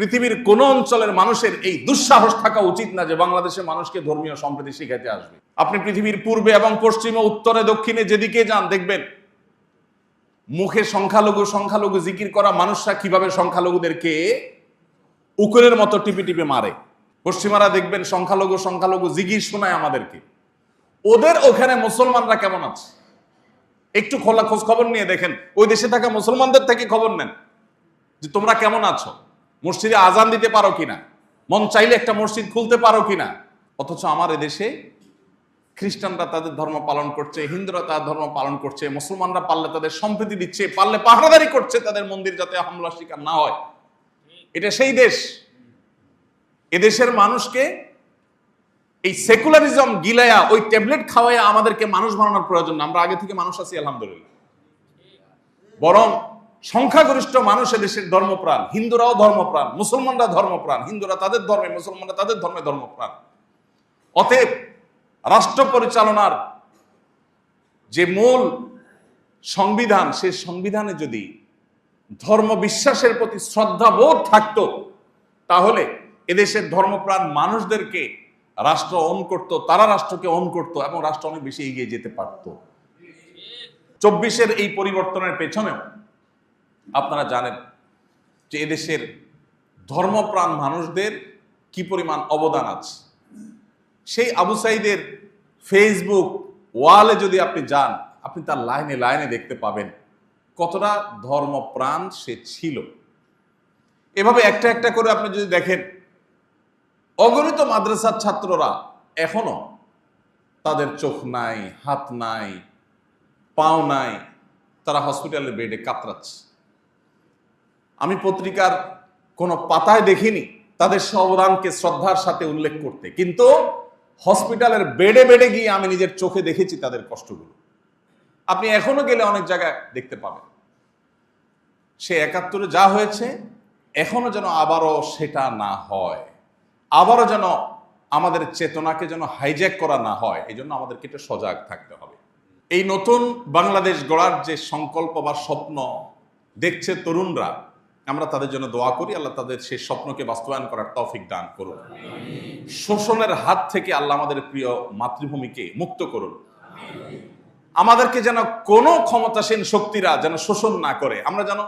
পৃথিবীর কোন অঞ্চলের মানুষের এই দুঃসাহস থাকা উচিত না যে বাংলাদেশের মানুষকে ধর্মীয় সম্প্রীতি শিখাতে আসবে। আপনি পৃথিবীর পূর্বে এবং পশ্চিমে, উত্তরে, দক্ষিণে যেদিকে যান দেখবেন মুখে সংখ্যালঘু সংখ্যালঘু জিকির করা মানুষরা কিভাবে সংখ্যালঘুদেরকে উকুনের মতো টিপে টিপে মারে। পশ্চিমারা দেখবেন সংখ্যালঘু সংখ্যালঘু জিকির শোনায় আমাদেরকে। ওদের ওখানে মুসলমানরা কেমন আছে একটু খোলা খোঁজ খবর নিয়ে দেখেন। ওই দেশে থাকা মুসলমানদের থেকে খবর নেন যে তোমরা কেমন আছো, মসজিদে আজান দিতে পারো কিনা, মন চাইলে একটা মসজিদ খুলতে পারো কিনা। অথচ আমার এদেশে খ্রিস্টানরা তাদের ধর্ম পালন করছে, হিন্দুরা তাদের ধর্ম পালন করছে, মুসলমানরা পারলে তাদের সম্প্রীতি দিচ্ছে, পারলে পাহারাদারি করছে তাদের মন্দির যাতে হামলার শিকার না হয়। এটা সেই দেশ। এদেশের মানুষকে এই সেকুলারিজম গিলায়া ওই ট্যাবলেট খাওয়াইয়া আমাদেরকে মানুষ বানানোর প্রয়োজন না। আমরা আগে থেকে মানুষ আছি আলহামদুলিল্লাহ। বরং সংখ্যাগরিষ্ঠ মানুষ এদেশের ধর্মপ্রাণ, হিন্দুরাও ধর্মপ্রাণ, মুসলমানরা ধর্মপ্রাণ, হিন্দুরা তাদের ধর্মে, মুসলমানরা তাদের ধর্মে ধর্মপ্রাণ। অতএব রাষ্ট্র পরিচালনার যে মূল সংবিধান, সেই সংবিধানে যদি ধর্ম বিশ্বাসের প্রতি শ্রদ্ধাবোধ থাকতো তাহলে এদেশের ধর্মপ্রাণ মানুষদেরকে রাষ্ট্র অন করত, তারা রাষ্ট্রকে অন করত এবং রাষ্ট্র অনেক বেশি এগিয়ে যেতে পারত। 24-এর এই পরিবর্তনের পেছনে আপনারা জানেন যে এদেশের ধর্মপ্রাণ মানুষদের কি পরিমাণ অবদান আছে। সেই আবু সাইদের ফেসবুক ওয়ালে যদি আপনি যান, আপনি তার লাইনে লাইনে দেখতে পাবেন কতটা ধর্মপ্রাণ সে ছিল। এভাবে একটা একটা করে আপনি যদি দেখেন, অগণিত মাদ্রাসার ছাত্ররা এখনো তাদের চোখ নাই, হাত নাই, পাও নাই, তারা হসপিটালের বেডে কাতরাচ্ছে। আমি পত্রিকার কোনো পাতায় দেখিনি তাদের অবদানকে শ্রদ্ধার সাথে উল্লেখ করতে, কিন্তু হসপিটালের বেডে বেডে গিয়ে আমি নিজের চোখে দেখেছি তাদের কষ্টগুলো। আপনি এখনো গেলে অনেক জায়গায় দেখতে পাবেন। সে 71-এ যা হয়েছে এখনো যেন আবারও সেটা না হয়, আবারও যেন আমাদের চেতনাকে যেন হাইজ্যাক করা না হয়। এই জন্য আমাদেরকে একটু সজাগ থাকতে হবে। এই নতুন বাংলাদেশ গড়ার যে সংকল্প বা স্বপ্ন দেখছে তরুণরা, আমরা তাদের জন্য দোয়া করি, আল্লাহ তাদের সেই স্বপ্নকে বাস্তবায়ন করার তৌফিক দান করুন। শোষণের হাত থেকে আল্লাহ আমাদের প্রিয় মাতৃভূমিকে মুক্ত করুন। আমাদেরকে যেন কোনো ক্ষমতাসীন শক্তিরা যেন শোষণ না করে। আমরা যেন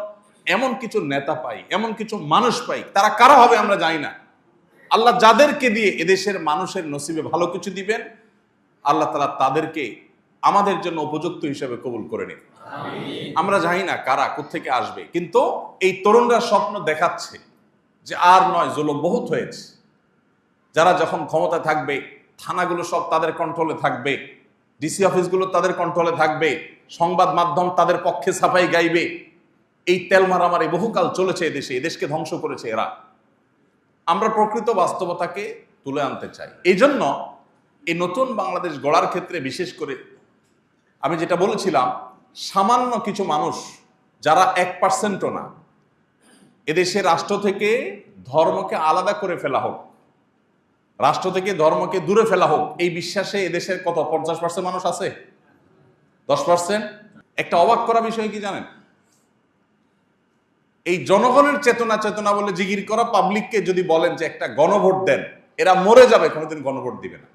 এমন কিছু নেতা পাই, এমন কিছু মানুষ পাই, তারা কারা হবে আমরা জানি না। আল্লাহ যাদেরকে দিয়ে এদেশের মানুষের নসিবে ভালো কিছু দিবেন, আল্লাহ তাআলা তাদেরকে আমাদের জন্য উপযুক্ত হিসেবে কবুল করে নিন। আমরা জানি না কারা কোত্থেকে আসবে, কিন্তু এই তরুণরা স্বপ্ন দেখাচ্ছে যে আর নয়, জুলুম বহুত হয়েছে। যারা যখন ক্ষমতা থাকবে, থানাগুলো সব তাদের কন্ট্রোলে থাকবে, ডিসি অফিসগুলো তাদের কন্ট্রোলে থাকবে, সংবাদ মাধ্যম তাদের পক্ষে সাফাই গাইবে। এই তেল মারামারি বহুকাল চলেছে এদেশে, এদেশকে ধ্বংস করেছে এরা। আমরা প্রকৃত বাস্তবতাকে তুলে আনতে চাই। এই জন্য এই নতুন বাংলাদেশ গড়ার ক্ষেত্রে বিশেষ করে আমি যেটা বলেছিলাম, সামান্য কিছু মানুষ যারা 1%ও না, এদেশের রাষ্ট্র থেকে ধর্মকে আলাদা করে ফেলা হোক, রাষ্ট্র থেকে ধর্মকে দূরে ফেলা হোক, এই বিশ্বাসে এদেশের কত 50% মানুষ আছে, 10%। একটা অবাক করা বিষয় কি জানেন, এই জনগণের চেতনা বলে জিগির করা পাবলিককে যদি বলেন যে একটা গণভোট দেন, এরা মরে যাবে, কোনোদিন গণভোট দিবে না।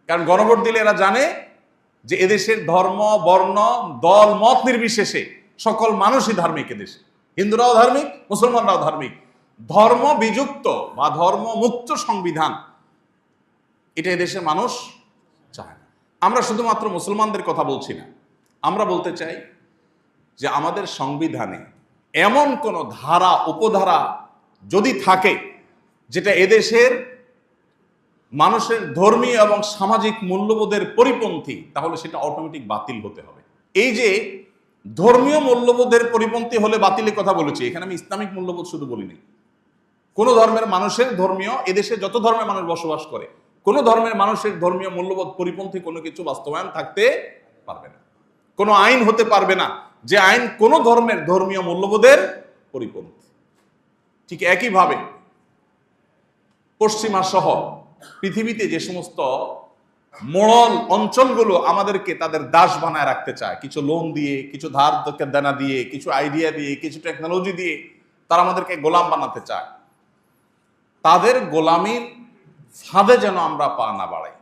কারণ গণভোট দিলে এরা জানে যে এদেশের ধর্ম, বর্ণ, দল, মত নির্বিশেষে সকল মানুষই ধার্মিক। এদেশে হিন্দুরাও ধার্মিক, মুসলমানরাও ধার্মিক। ধর্ম বিযুক্ত বা ধর্ম মুক্ত সংবিধান এটা এদেশের মানুষ চায় না। আমরা শুধুমাত্র মুসলমানদের কথা বলছি না, আমরা বলতে চাই যে আমাদের সংবিধানে এমন কোন ধারা, উপধারা যদি থাকে যেটা এদেশের মানুষের ধর্মীয় এবং সামাজিক মূল্যবোধের পরিপন্থী, তাহলে সেটা অটোমেটিক বাতিল হতে হবে। এই যে ধর্মীয় মূল্যবোধের পরিপন্থী হলে বাতিলের কথা বলেছি, এখানে আমি ইসলামিক মূল্যবোধ শুধু বলিনি। কোন ধর্মের মানুষের ধর্মীয়, এদেশে যত ধর্মের মানুষ বসবাস করে, কোন ধর্মের মানুষের ধর্মীয় মূল্যবোধ পরিপন্থী কোনো কিছু বাস্তবায়ন থাকতে পারবে না, কোনো আইন হতে পারবে না যে আইন কোন ধর্মের ধর্মীয় মূল্যবোধের পরিপন্থী। ঠিক একইভাবে পশ্চিমা সহ পৃথিবীতে যে সমস্ত মোড়ল অঞ্চলগুলো আমাদেরকে তাদের দাস বানায় রাখতে চায়, কিছু লোন দিয়ে, কিছু ধার দেনা দিয়ে, কিছু আইডিয়া দিয়ে, কিছু টেকনোলজি দিয়ে, তারা আমাদেরকে গোলাম বানাতে চায়। তাদের গোলামির ফাঁদে যেন আমরা পা না বাড়াই।